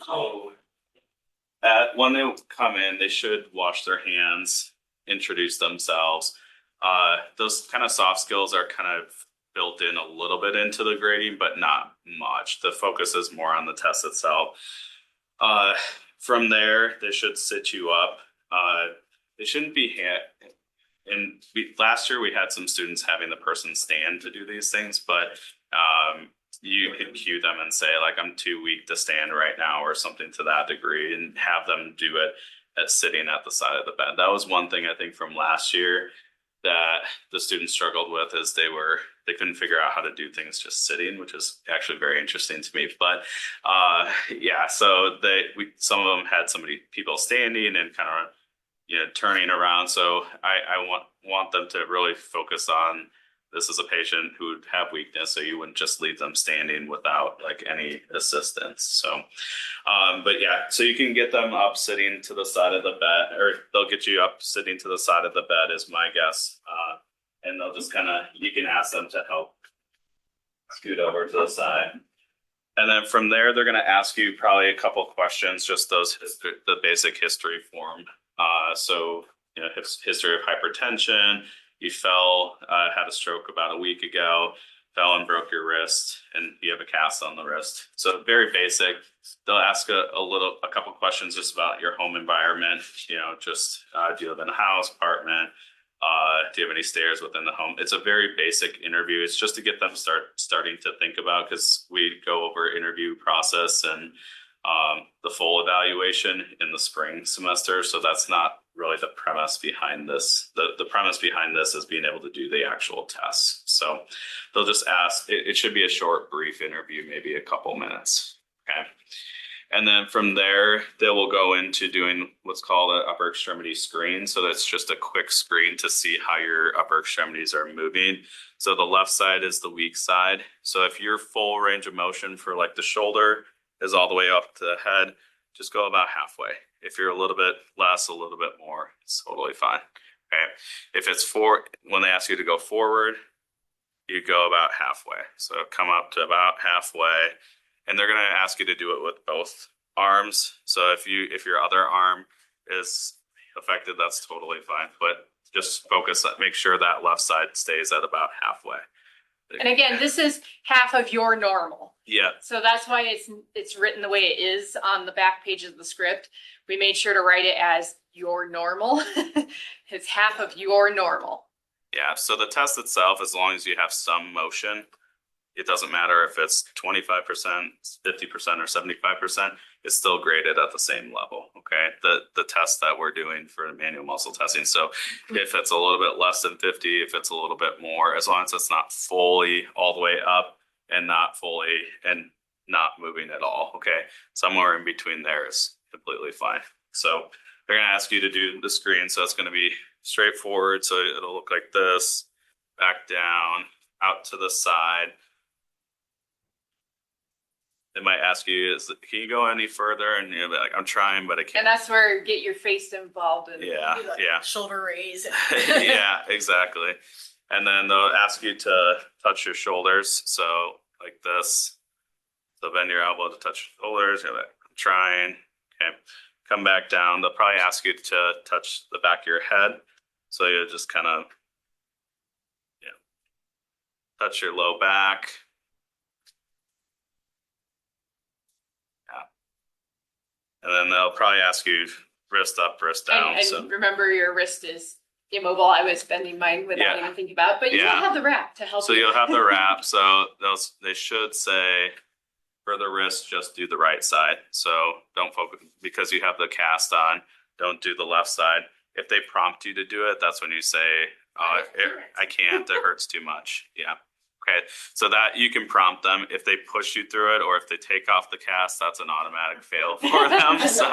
So when they come in, they should wash their hands, introduce themselves. Those kind of soft skills are kind of built in a little bit into the grading, but not much. The focus is more on the test itself. From there, they should sit you up. They shouldn't be last year we had some students having the person stand to do these things, but you can cue them and say, like, I'm too weak to stand right now, or something to that degree, and have them do it at sitting at the side of the bed. That was one thing I think from last year that the students struggled with, is they couldn't figure out how to do things just sitting, which is actually very interesting to me. But yeah, so some of them had people standing and kind of turning around. So I want them to really focus on, this is a patient who would have weakness, so you wouldn't just leave them standing without like any assistance. So, but yeah, so you can get them up sitting to the side of the bed, or they'll get you up sitting to the side of the bed is my guess. And they'll just you can ask them to help scoot over to the side. And then from there, they're going to ask you probably a couple questions, just the basic history form. So, history of hypertension. You fell, had a stroke about a week ago, fell and broke your wrist, and you have a cast on the wrist. So very basic. They'll ask a couple questions just about your home environment. Just do you live in a house, apartment? Do you have any stairs within the home? It's a very basic interview. It's just to get them starting to think about, because we go over interview process and the full evaluation in the spring semester. So that's not really the premise behind this. The premise behind this is being able to do the actual tests. So they'll just ask, it should be a short, brief interview, maybe a couple minutes. Okay. And then from there, they will go into doing what's called an upper extremity screen. So that's just a quick screen to see how your upper extremities are moving. So the left side is the weak side. So if your full range of motion for like the shoulder is all the way up to the head, just go about halfway. If you're a little bit less, a little bit more, it's totally fine. Okay. If it's when they ask you to go forward, you go about halfway. So come up to about halfway, and they're going to ask you to do it with both arms. So if your other arm is affected, that's totally fine. But just make sure that left side stays at about halfway. And again, this is half of your normal. Yeah. So that's why it's written the way it is on the back page of the script. We made sure to write it as your normal. It's half of your normal. Yeah. So the test itself, as long as you have some motion, it doesn't matter if it's 25%, 50%, or 75%, it's still graded at the same level. Okay. The test that we're doing for manual muscle testing. So if it's a little bit less than 50, if it's a little bit more, as long as it's not fully all the way up and not fully and not moving at all. Okay. Somewhere in between there is completely fine. So they're going to ask you to do the screen. So it's going to be straightforward. So it'll look like this, back down, out to the side. They might ask you, can you go any further? And you'll be like, I'm trying, but I can't. And that's where get your face involved in. Yeah, yeah. Shoulder raise. Yeah, exactly. And then they'll ask you to touch your shoulders. So like this. So bend your elbow to touch your shoulders. You're like, I'm trying. Okay. Come back down. They'll probably ask you to touch the back of your head. So you just kind of touch your low back. And then they'll probably ask you wrist up, wrist down. And remember, your wrist is immobile. I was bending mine without even thinking about it, but you don't have the wrap to help. So you'll have the wrap. So they should say for the wrist, just do the right side. So don't focus, because you have the cast on, don't do the left side. If they prompt you to do it, that's when you say, I can't, it hurts too much. Yeah. Okay, so that you can prompt them. If they push you through it, or if they take off the cast, that's an automatic fail for them. So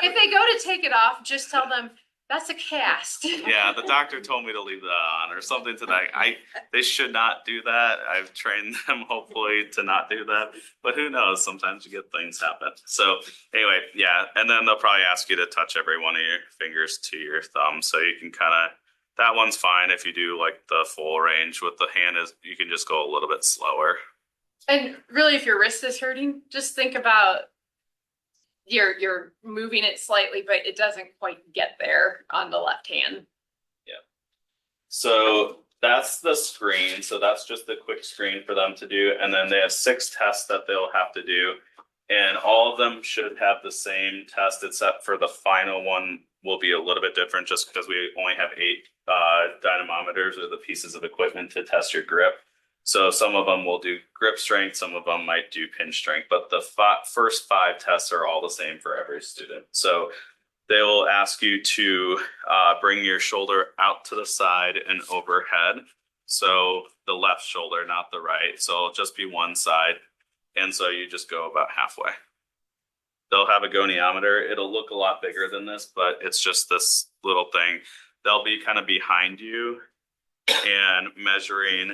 if they go to take it off, just tell them that's a cast. Yeah, the doctor told me to leave that on, or something to that. They should not do that. I've trained them hopefully to not do that, but who knows? Sometimes you get things happen. So anyway, yeah, and then they'll probably ask you to touch every one of your fingers to your thumb, so you can kind of. That one's fine if you do like the full range. With the hand, you can just go a little bit slower. And really, if your wrist is hurting, just think about you're moving it slightly, but it doesn't quite get there on the left hand. So that's the screen. So that's just a quick screen for them to do. And then they have 6 tests that they'll have to do. And all of them should have the same test, except for the final one will be a little bit different just because we only have 8 dynamometers or the pieces of equipment to test your grip. So some of them will do grip strength, some of them might do pinch strength, but the first 5 tests are all the same for every student. So they will ask you to bring your shoulder out to the side and overhead. So the left shoulder, not the right. So it'll just be one side. And so you just go about halfway. They'll have a goniometer. It'll look a lot bigger than this, but it's just this little thing. They'll be kind of behind you and measuring.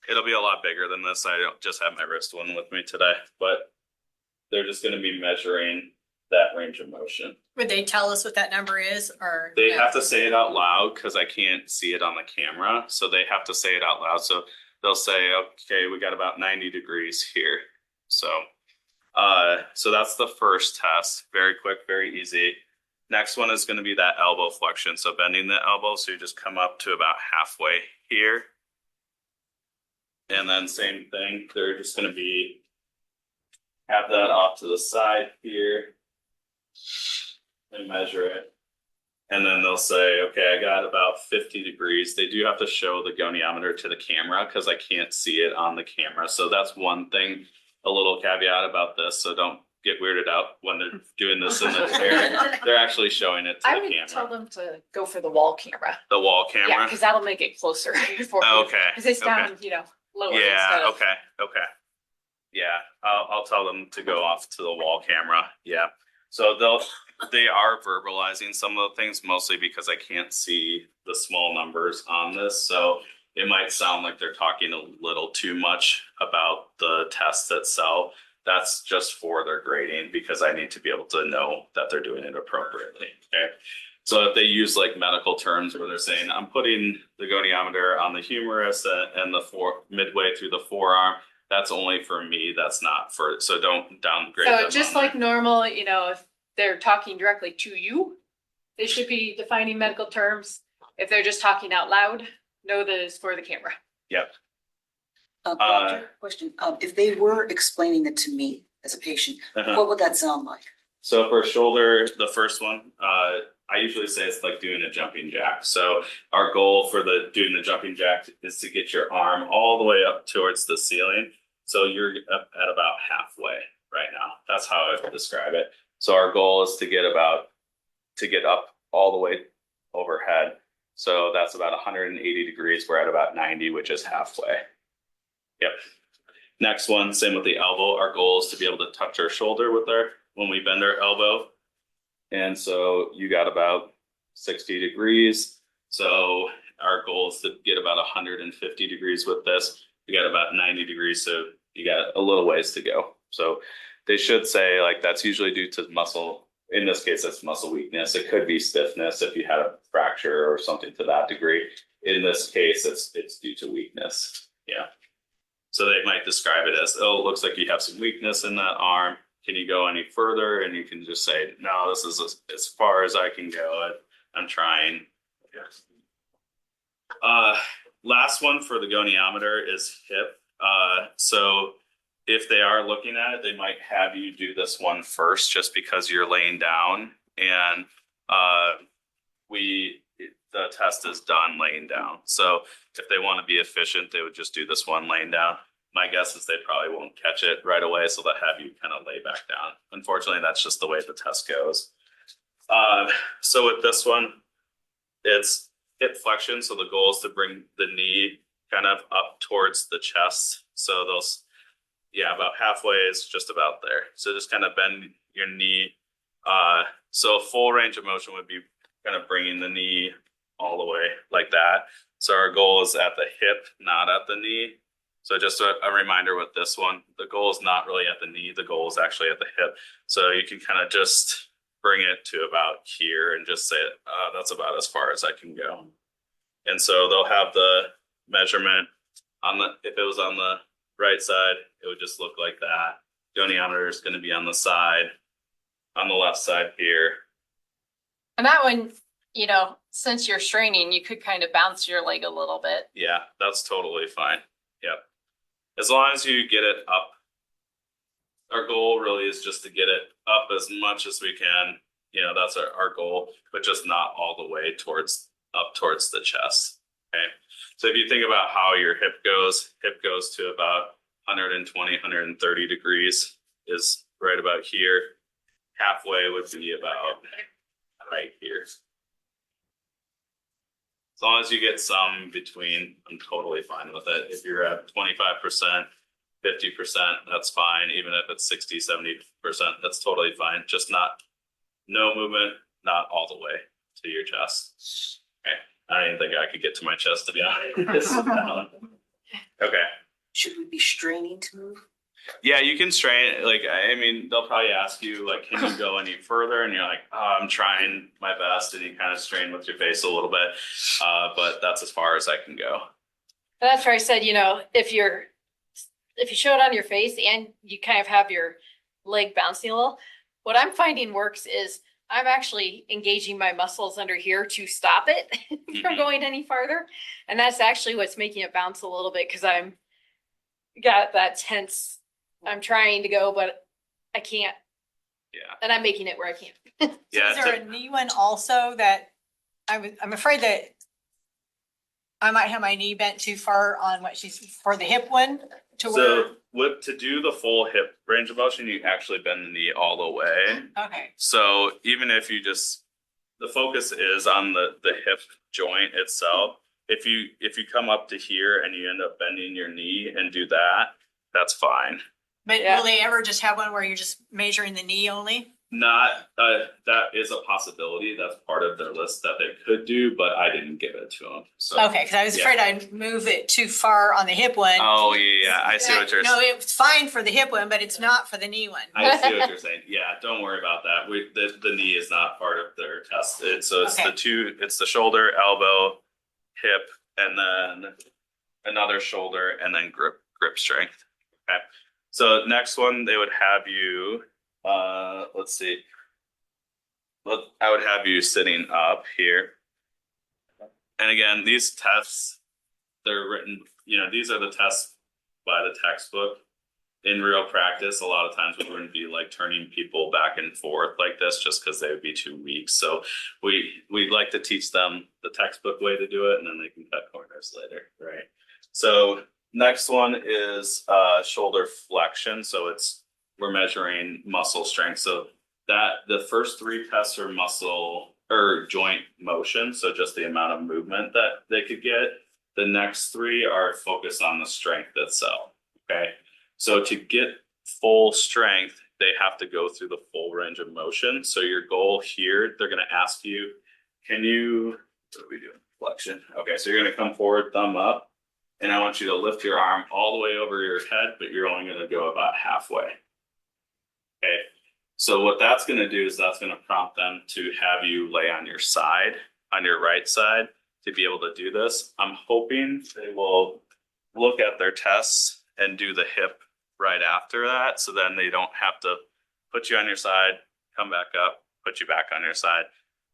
It'll be a lot bigger than this. I don't just have my wrist one with me today, but they're just going to be measuring that range of motion. Would they tell us what that number is, or? They have to say it out loud because I can't see it on the camera. So they have to say it out loud. So they'll say, okay, we got about 90 degrees here. So, so that's the first test. Very quick, very easy. Next one is going to be that elbow flexion. So bending the elbow. So you just come up to about halfway here. And then same thing. They're just going to be, have that off to the side here and measure it. And then they'll say, okay, I got about 50 degrees. They do have to show the goniometer to the camera because I can't see it on the camera. So that's one thing, a little caveat about this. So don't get weirded out when they're doing this in the chair. They're actually showing it to I the would camera. tell them to go for the wall camera. The wall camera? Yeah, because that'll make it closer for you. Okay. Because it's Okay. down, lower. Yeah, instead of- okay. Yeah, I'll tell them to go off to the wall camera. Yeah. So they are verbalizing some of the things, mostly because I can't see the small numbers on this. So it might sound like they're talking a little too much about the test itself. That's just for their grading because I need to be able to know that they're doing it appropriately. Okay. So if they use like medical terms where they're saying, I'm putting the goniometer on the humerus and the midway through the forearm, that's only for me. That's not for, so don't downgrade So them just on like that. normal, if they're talking directly to you, they should be defining medical terms. If they're just talking out loud, know that it's for the camera. Yep. Doctor, question, if they were explaining it to me as a patient, what would that sound like? So for shoulder, the first one, I usually say it's like doing a jumping jack. So our goal for doing the jumping jack is to get your arm all the way up towards the ceiling. So you're up at about halfway right now. That's how I would describe it. So our goal is to get up all the way overhead. So that's about 180 degrees. We're at about 90, which is halfway. Yep. Next one, same with the elbow. Our goal is to be able to touch our shoulder when we bend our elbow. And so you got about 60 degrees. So our goal is to get about 150 degrees with this. You got about 90 degrees. So you got a little ways to go. So they should say like that's usually due to muscle. In this case, that's muscle weakness. It could be stiffness if you had a fracture or something to that degree. In this case, it's due to weakness. Yeah. So they might describe it as, oh, it looks like you have some weakness in that arm. Can you go any further? And you can just say, no, this is as far as I can go. I'm trying. Yes. Last one for the goniometer is hip. So if they are looking at it, they might have you do this one first just because you're laying down. And the test is done laying down. So if they want to be efficient, they would just do this one laying down. My guess is they probably won't catch it right away, so they'll have you kind of lay back down. Unfortunately, that's just the way the test goes. So with this one, it's hip flexion. So the goal is to bring the knee kind of up towards the chest. So about halfway is just about there. So just kind of bend your knee. So full range of motion would be kind of bringing the knee all the way like that. So our goal is at the hip, not at the knee. So just a reminder with this one, the goal is not really at the knee. The goal is actually at the hip. So you can kind of just bring it to about here and just say, that's about as far as I can go. And so they'll have the measurement if it was on the right side, it would just look like that. Goniometer is going to be on the side. on the left side here. And that one, you know, since you're straining, you could kind of bounce your leg a little bit. Yeah, that's totally fine. Yep. As long as you get it up. Our goal really is just to get it up as much as we can. You know, that's our goal, but just not all the way up towards the chest. Okay. So if you think about how your hip goes to about 120, 130 degrees is right about here. Halfway would be about right here. As long as you get some between, I'm totally fine with it. If you're at 25%, 50%, that's fine. Even if it's 60, 70%, that's totally fine. Just no movement, not all the way to your chest. Okay. I don't even think I could get to my chest, to be honest. Okay. Should we be straining to move? Yeah, you can strain. Like, I mean, they'll probably ask you, like, can you go any further? And you're like, oh, I'm trying my best. And you kind of strain with your face a little bit. But that's as far as I can go. That's where I said, you know, if you show it on your face and you kind of have your leg bouncing a little, what I'm finding works is I'm actually engaging my muscles under here to stop it from going any farther. And that's actually what's making it bounce a little bit because I'm got that tense. I'm trying to go, but I can't. Yeah. And I'm making it where I can. Yeah. Is there a knee one also that I'm afraid that I might have my knee bent too far on what she's for the hip one to So to do the full hip range of motion, you actually bend the knee all the way. okay. So even if you the focus is on the hip joint itself. If you come up to here and you end up bending your knee and do that, that's fine. But Yeah. will they ever just have one where you're just measuring the knee only? Not that is a possibility. That's part of their list that they could do, but I didn't give it to them. So Okay, because I was yeah. afraid I'd move it too far on the hip one. Oh yeah, I see what you're No, saying. it's fine for the hip one, but it's not for the knee one. I see what you're saying. Yeah, don't worry about that. The knee is not part of their test. It's Okay. it's the shoulder, elbow, hip, and then another shoulder, and then grip strength. Okay. So next one, they would have you. Let's see. I would have you sitting up here. And again, these tests, they're written. You know, these are the tests by the textbook. In real practice, a lot of times we wouldn't be like turning people back and forth like this just because they would be too weak. So we like to teach them the textbook way to do it, and then they can cut corners later, right? So next one is shoulder flexion. So we're measuring muscle strength. So that the first three tests are muscle or joint motion. So just the amount of movement that they could get. The next three are focused on the strength itself. Okay. So to get full strength, they have to go through the full range of motion. So your goal here, they're going to ask you, what are we doing? Flexion. Okay. So you're going to come forward, thumb up, and I want you to lift your arm all the way over your head, but you're only going to go about halfway. Okay. So what that's going to do is that's going to prompt them to have you lay on your side, on your right side, to be able to do this. I'm hoping they will look at their tests and do the hip right after that. So then they don't have to put you on your side, come back up, put you back on your side.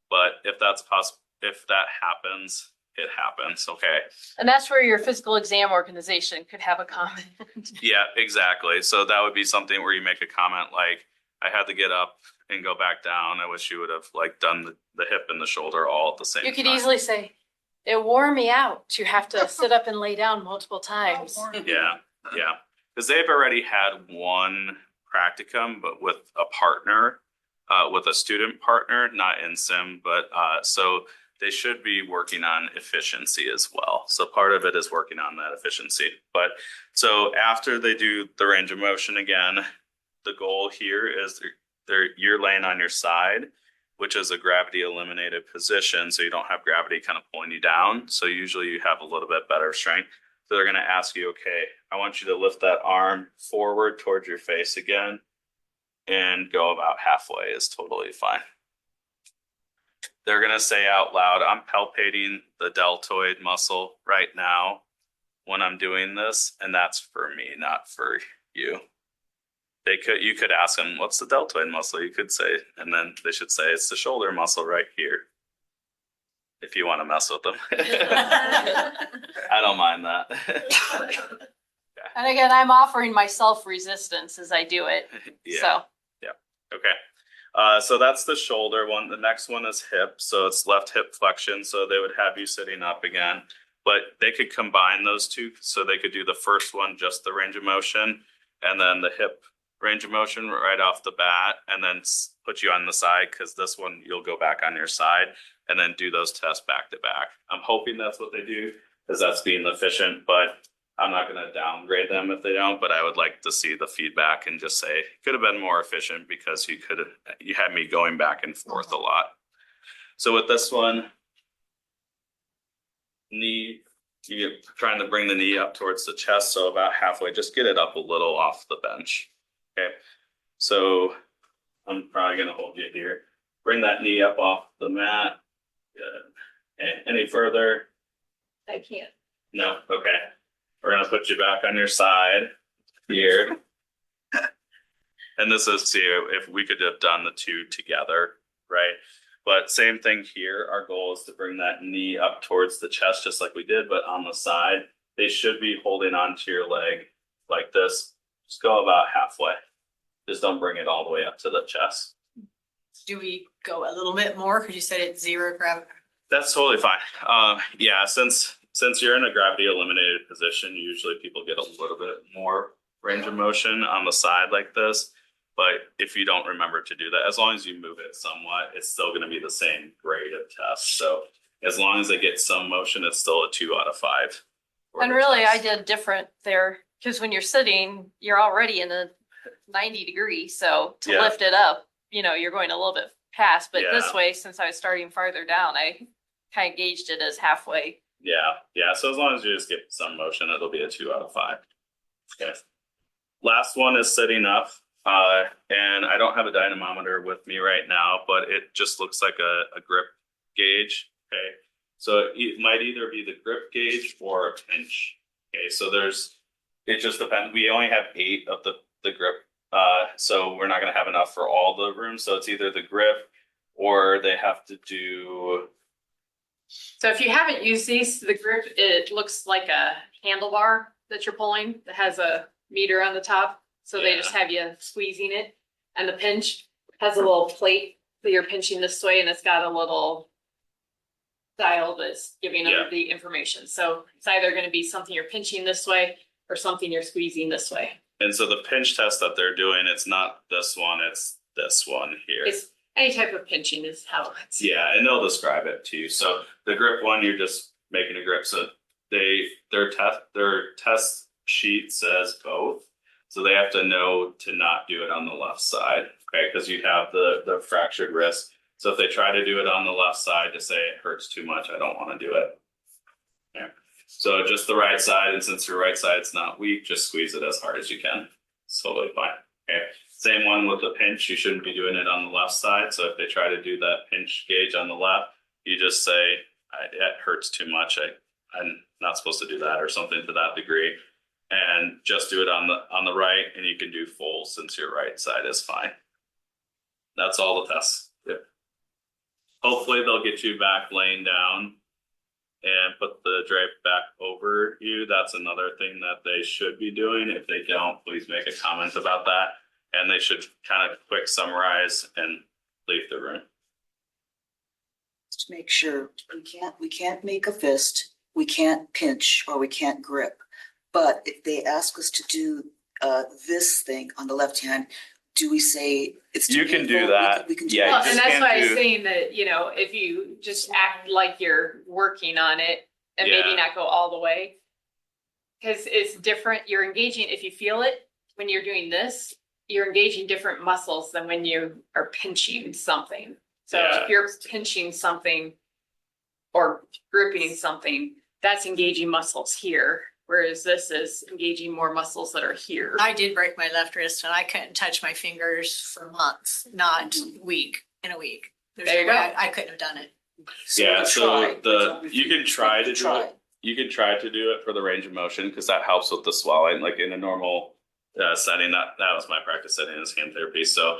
But if that's possible, if that happens, it happens. Okay. And that's where your physical exam organization could have a comment. Yeah, exactly. So that would be something where you make a comment like, I had to get up and go back down. I wish you would have like done the hip and the shoulder all at the same time. You could easily say, it wore me out to have to sit up and lay down multiple times. Yeah, yeah. Because they've already had one practicum, but with a partner, with a student partner, not in sim, but so they should be working on efficiency as well. So part of it is working on that efficiency. But so after they do the range of motion again, the goal here is you're laying on your side, which is a gravity eliminated position. So you don't have gravity kind of pulling you down. So usually you have a little bit better strength. So they're going to ask you, okay, I want you to lift that arm forward towards your face again and go about halfway is totally fine. They're going to say out loud, I'm palpating the deltoid muscle right now when I'm doing this. And that's for me, not for you. you could ask them, what's the deltoid muscle? You could say, and then they should say, it's the shoulder muscle right here. If you want to mess with them. I don't mind that. And again, I'm offering myself resistance as I do it, Yeah. so. Okay. So that's the shoulder one. The next one is hip. So it's left hip flexion. So they would have you sitting up again, but they could combine those two. So they could do the first one, just the range of motion, and then the hip range of motion right off the bat, and then put you on the side, because this one you'll go back on your side, and then do those tests back to back. I'm hoping that's what they do, because that's being efficient, but I'm not going to downgrade them if they don't, but I would like to see the feedback and just say, could have been more efficient because you had me going back and forth a lot. So with this one, knee, you're trying to bring the knee up towards the chest. So about halfway, just get it up a little off the bench. Okay. So I'm probably going to hold you here. Bring that knee up off the mat. Good. Okay. Any further? I can't. No. Okay. We're going to put you back on your side here. And this is, see, if we could have done the two together, right? But same thing here. Our goal is to bring that knee up towards the chest, just like we did, but on the side. They should be holding onto your leg like this. Just go about halfway. Just don't bring it all the way up to the chest. Do we go a little bit more? Cause you said it's 0 gravity. That's totally fine. Yeah, since you're in a gravity eliminated position, usually people get a little bit more range of motion on the side like this. But if you don't remember to do that, as long as you move it somewhat, it's still going to be the same grade of test. So as long as they get some motion, it's still a 2 out of 5. And really, I did different there, because when you're sitting, you're already in a 90 degree. So to Yeah. lift it up, you're going a little bit past, but this Yeah. way, since I was starting farther down, I kind of gauged it as halfway. Yeah. So as long as you just get some motion, it'll be a 2 out of 5. Okay. Last one is sitting up. And I don't have a dynamometer with me right now, but it just looks like a grip gauge. Okay. So it might either be the grip gauge or a pinch. Okay. So it just depends. We only have 8 of the grip. So we're not going to have enough for all the rooms. So it's either the grip or they have to do. So if you haven't used these, the grip, it looks like a handlebar that you're pulling that has a meter on the top. So they just have you squeezing it, and the pinch has a little plate that you're pinching this way, and it's got a little dial that's giving them the information. So it's either going to be something you're pinching this way or something you're squeezing this way. And so the pinch test that they're doing, it's not this one, it's this one here. It's any type of pinching is how it's. Yeah, and they'll describe it to you. So the grip one, you're just making a grip. So their test sheet says both. So they have to know to not do it on the left side, okay? Because you have the fractured wrist. So if they try to do it on the left side to say it hurts too much, I don't want to do it. Yeah. So just the right side, and since your right side's not weak, just squeeze it as hard as you can. It's totally fine. Okay. Same one with the pinch. You shouldn't be doing it on the left side. So if they try to do that pinch gauge on the left, you just say it hurts too much. I'm not supposed to do that, or something to that degree. And just do it on the right, and you can do full since your right side is fine. That's all the tests. Yep. Hopefully they'll get you back laying down and put the drape back over you. That's another thing that they should be doing. If they don't, please make a comment about that. And they should kind of quick summarize and leave the room. To make sure, we can't make a fist, we can't pinch, or we can't grip. But if they ask us to do this thing on the left hand, do we say it's too You can do painful? that. We can do Yeah, Well, that. and just that's can't why I was do- saying that, if you just act like you're working on it and maybe Yeah. not go all the way. Cause it's different. You're engaging, if you feel it, when you're doing this, you're engaging different muscles than when you are pinching something. So Yeah. if you're pinching something or gripping something, that's engaging muscles here. Whereas this is engaging more muscles that are here. I did break my left wrist and I couldn't touch my fingers for months, not in a week. There's There you no way go. I couldn't have done it. Yeah, we so try. you can try to do it. You can try to do it for the range of motion, because that helps with the swelling. Like in a normal setting. That was my practice setting as hand therapy. So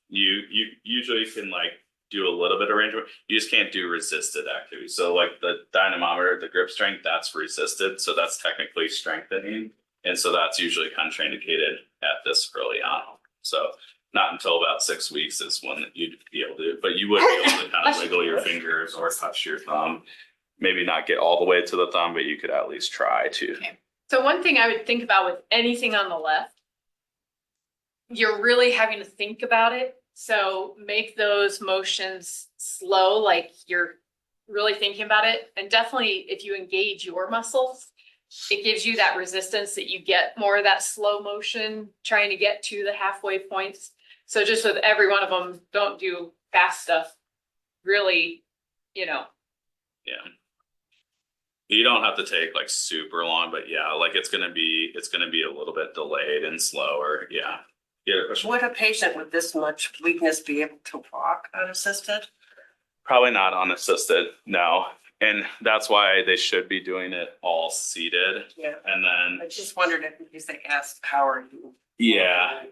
you usually can like do a little bit of range. You just can't do resisted activity. So like the dynamometer, the grip strength, that's resisted. So that's technically strengthening. And so that's usually contraindicated at this early on. So not until about 6 weeks is when you'd be able to, but you would be able to kind of wiggle your fingers or touch your thumb. Maybe not get all the way to the thumb, but you could at least try to. Okay. So one thing I would think about with anything on the left, you're really having to think about it. So make those motions slow, like you're really thinking about it. And definitely if you engage your muscles, it gives you that resistance that you get more of that slow motion trying to get to the halfway points. So just with every one of them, don't do fast stuff. Really, Yeah. You don't have to take like super long, but yeah, like it's gonna be a little bit delayed and slower. Yeah. Yeah. Would a patient with this much weakness be able to walk unassisted? Probably not unassisted, no. And that's why they should be doing it all seated. Yeah. And then, I just wondered if they asked, how are you? yeah.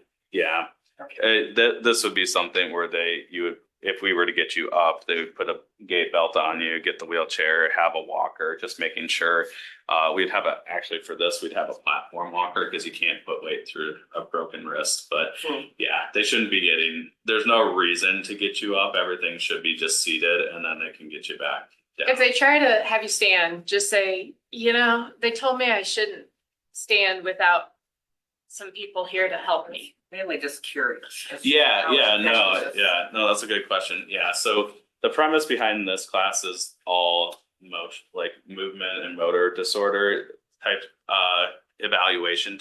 Okay. This would be something where you would, if we were to get you up, they would put a gait belt on you, get the wheelchair, have a walker, just making sure. We'd have actually for this, we'd have a platform walker because you can't put weight through a broken wrist. But yeah, they shouldn't be there's no reason to get you up. Everything should be just seated and then they can get you back down. if they try to have you stand, just say, they told me I shouldn't stand without some people here to help me. Mainly just curious. No, that's a good question. Yeah, so the premise behind this class is all motion, like movement and motor disorder type evaluation